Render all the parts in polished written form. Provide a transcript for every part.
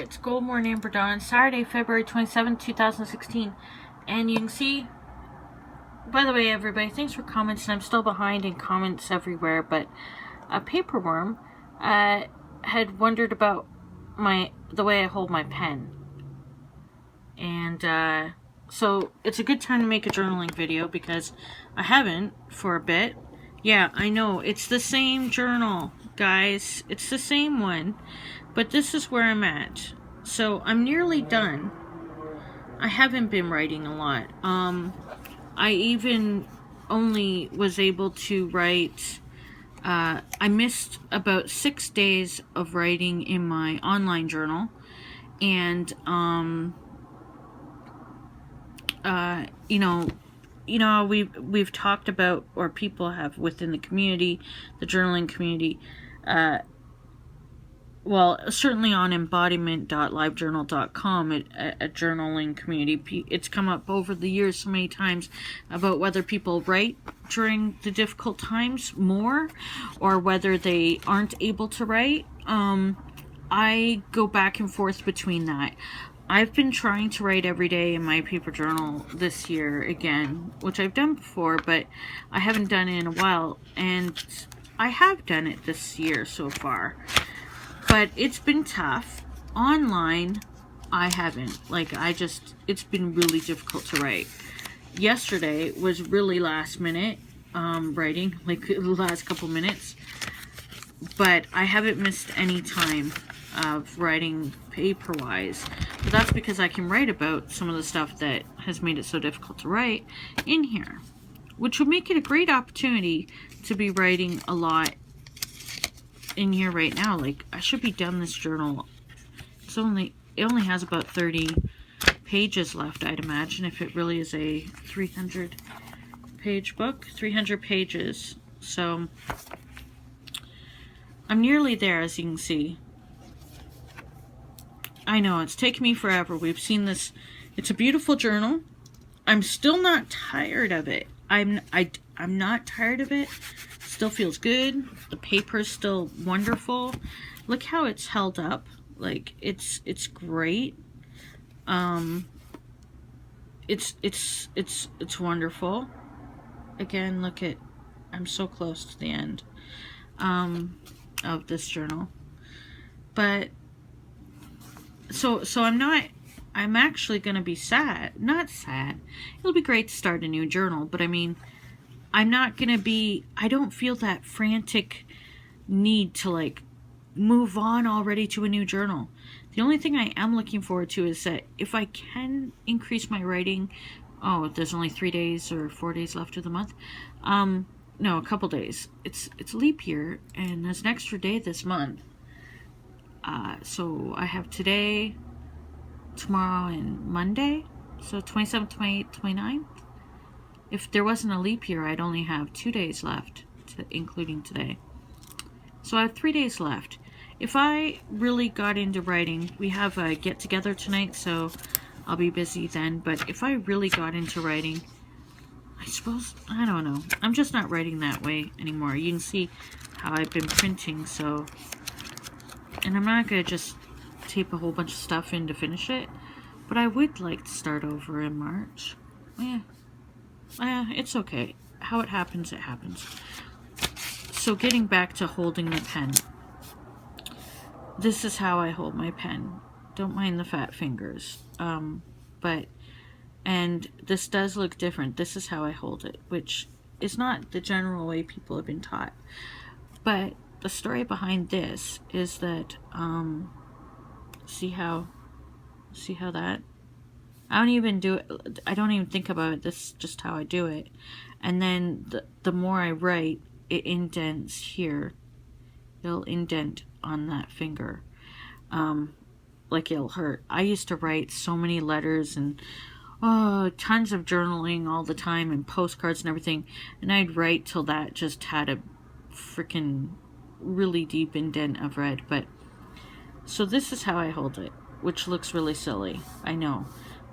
It's Goldmore and Amber Dawn, Saturday, February 27th, 2016. And you can see, by the way, everybody, thanks for comments. And I'm still behind in comments everywhere, but a Paperworm had wondered about the way I hold my pen. And so it's a good time to make a journaling video because I haven't for a bit. Yeah, I know, it's the same journal, guys. It's the same one, but this is where I'm at. So I'm nearly done. I haven't been writing a lot. I even only was able to write, I missed about 6 days of writing in my online journal. And, we've talked about, or people have within the community, the journaling community, well, certainly on embodiment.livejournal.com, a journaling community, it's come up over the years so many times about whether people write during the difficult times more, or whether they aren't able to write. I go back and forth between that. I've been trying to write every day in my paper journal this year again, which I've done before, but I haven't done it in a while, and I have done it this year so far. But it's been tough. Online, I haven't. It's been really difficult to write. Yesterday was really last minute writing, like the last couple minutes. But I haven't missed any time of writing paper-wise. But that's because I can write about some of the stuff that has made it so difficult to write in here, which would make it a great opportunity to be writing a lot in here right now. Like, I should be done this journal. It only has about 30 pages left, I'd imagine, if it really is a 300 page book. 300 pages. So I'm nearly there, as you can see. I know, it's taken me forever. We've seen this. It's a beautiful journal. I'm still not tired of it. I'm not tired of it. Still feels good. The paper's still wonderful. Look how it's held up. Like, it's great. It's wonderful. Again, look at, I'm so close to the end of this journal. But so I'm actually gonna be sad. Not sad. It'll be great to start a new journal, but I mean, I'm not gonna be, I don't feel that frantic need to like move on already to a new journal. The only thing I am looking forward to is that if I can increase my writing, there's only 3 days or 4 days left of the month. No, a couple days. It's leap year, and there's an extra day this month. So I have today, tomorrow, and Monday. So 27th, 28th, 29th. If there wasn't a leap year, I'd only have 2 days left, including today. So I have 3 days left. If I really got into writing, we have a get-together tonight, so I'll be busy then. But if I really got into writing, I suppose, I don't know. I'm just not writing that way anymore. You can see how I've been printing, so... And I'm not going to just tape a whole bunch of stuff in to finish it. But I would like to start over in March. It's okay. How it happens, it happens. So getting back to holding the pen. This is how I hold my pen. Don't mind the fat fingers. And this does look different. This is how I hold it, which is not the general way people have been taught. But the story behind this is that, see how that? I don't even do it. I don't even think about it. This is just how I do it. And then the more I write, it indents here. It'll indent on that finger. Like it'll hurt. I used to write so many letters and tons of journaling all the time and postcards and everything. And I'd write till that just had a freaking really deep indent of red. But so this is how I hold it, which looks really silly, I know,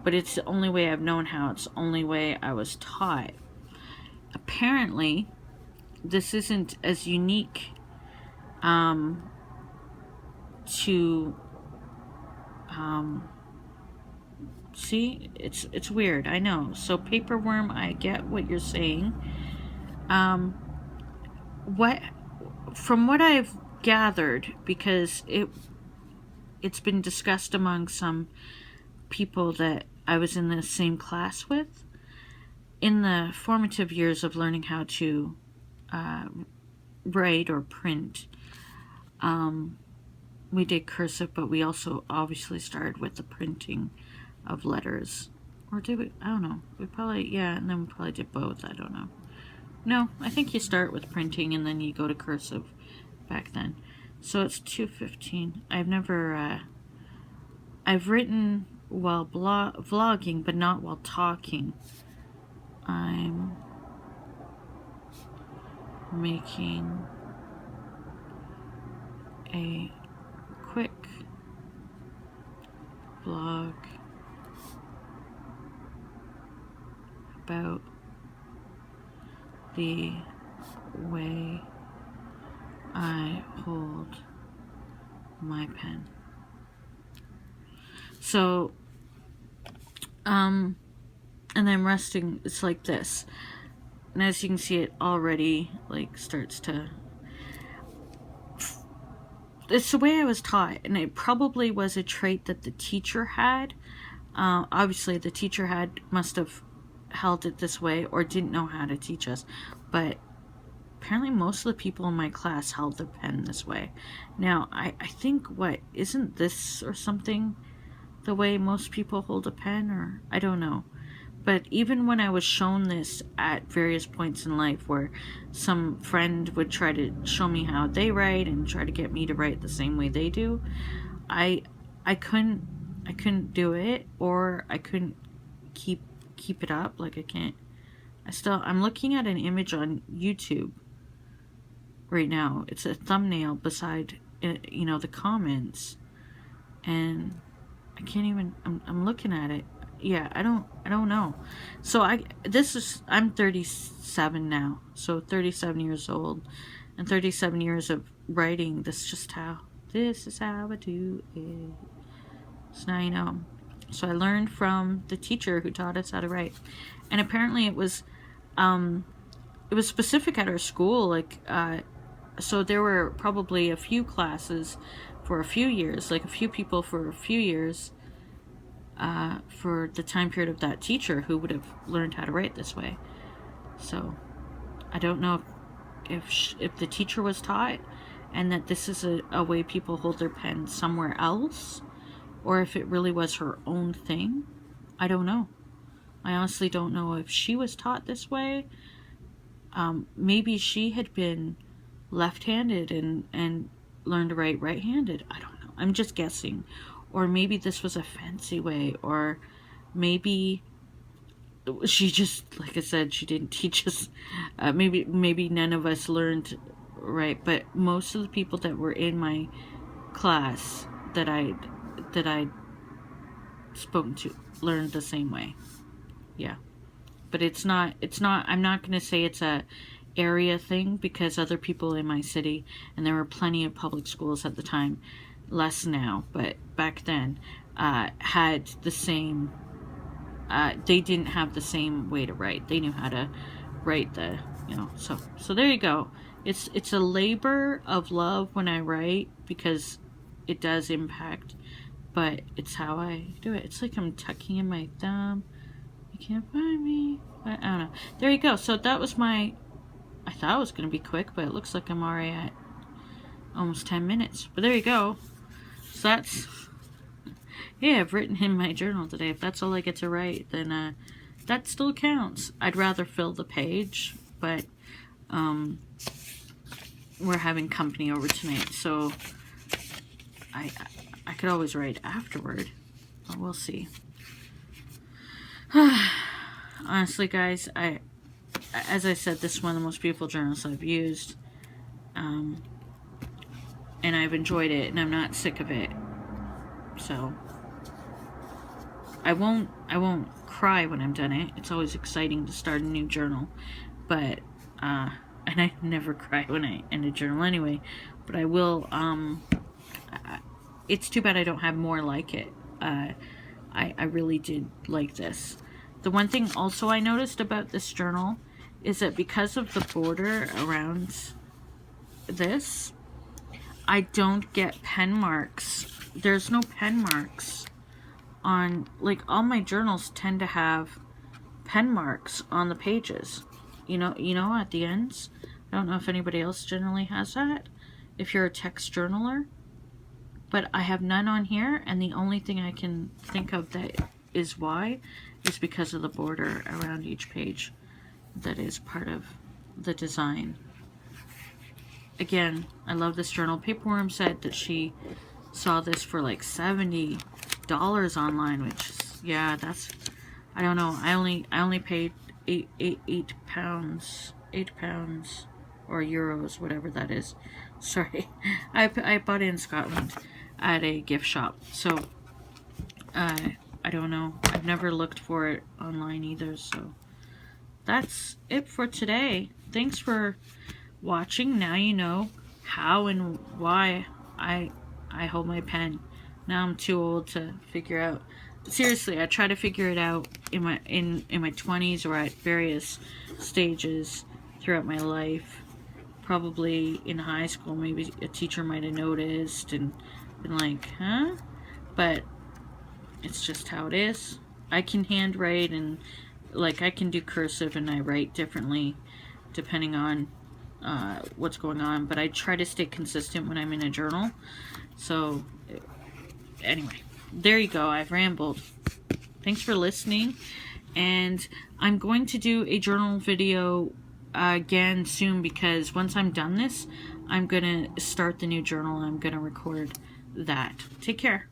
but it's the only way I've known how. It's the only way I was taught. Apparently this isn't as unique to See, it's weird, I know. So paperworm, I get what you're saying. What from what I've gathered, because it's been discussed among some people that I was in the same class with, in the formative years of learning how to write or print, we did cursive, but we also obviously started with the printing of letters. Or did we? I don't know. We probably, yeah, and then we probably did both. I don't know. No, I think you start with printing and then you go to cursive back then. So it's 2:15. I've written while vlogging, but not while talking. I'm making a quick vlog about the way I hold my pen. So, and I'm resting, it's like this. And as you can see, it already, like, starts to... It's the way I was taught, and it probably was a trait that the teacher had. Obviously, the teacher must have held it this way or didn't know how to teach us. But apparently most of the people in my class held their pen this way. Now, I think, isn't this or something the way most people hold a pen? Or I don't know. But even when I was shown this at various points in life where some friend would try to show me how they write and try to get me to write the same way they do, I couldn't do it, or I couldn't keep it up. Like, I'm looking at an image on YouTube right now. It's a thumbnail beside the comments, and I can't even, I'm looking at it. Yeah, I don't know. So I'm 37 now. So 37 years old and 37 years of writing. This is how I do it. So now you know. So I learned from the teacher who taught us how to write. And apparently it was specific at our school. Like, so there were probably a few classes for a few years, like a few people for a few years, for the time period of that teacher who would have learned how to write this way. So I don't know if the teacher was taught and that this is a way people hold their pen somewhere else, or if it really was her own thing. I don't know. I honestly don't know if she was taught this way. Maybe she had been left-handed and learned to write right-handed. I don't know. I'm just guessing. Or maybe this was a fancy way, or maybe she just, like I said, she didn't teach us. Maybe none of us learned right, but most of the people that were in my class that I'd spoken to learned the same way. Yeah. But it's not, I'm not going to say it's a area thing, because other people in my city, and there were plenty of public schools at the time, less now, but back then, had the same, they didn't have the same way to write. They knew how to write so there you go. It's a labor of love when I write, because it does impact, but it's how I do it. It's like I'm tucking in my thumb. You can't find me. I don't know. There you go. So that was I thought it was going to be quick, but it looks like I'm already at almost 10 minutes. But there you go. So yeah, I've written in my journal today. If that's all I get to write, then that still counts. I'd rather fill the page, but we're having company over tonight, so I could always write afterward. But we'll see. Honestly, guys, as I said, this is one of the most beautiful journals I've used. And I've enjoyed it, and I'm not sick of it. So I won't cry when I'm done it. It's always exciting to start a new journal, but and I never cry when I end a journal anyway. But I will. It's too bad I don't have more like it. I really did like this. The one thing also I noticed about this journal is that because of the border around this, I don't get pen marks. There's no pen marks on, like, all my journals tend to have pen marks on the pages. You know, at the ends. I don't know if anybody else generally has that, if you're a text journaler. But I have none on here, and the only thing I can think of that is why is because of the border around each page that is part of the design. Again, I love this journal. Paperworm said that she saw this for like $70 online, which is, yeah, that's, I don't know. I only paid eight pounds or euros, whatever that is. Sorry, I bought it in Scotland at a gift shop, so I don't know. I've never looked for it online either. So that's it for today. Thanks for watching. Now you know how and why I hold my pen. Now I'm too old to figure out. Seriously, I try to figure it out in my 20s or at various stages throughout my life. Probably in high school, maybe a teacher might have noticed and been like, huh? But it's just how it is. I can handwrite, and like I can do cursive, and I write differently depending on what's going on, but I try to stay consistent when I'm in a journal. So anyway, there you go. I've rambled. Thanks for listening, and I'm going to do a journal video again soon, because once I'm done this, I'm gonna start the new journal and I'm gonna record that. Take care.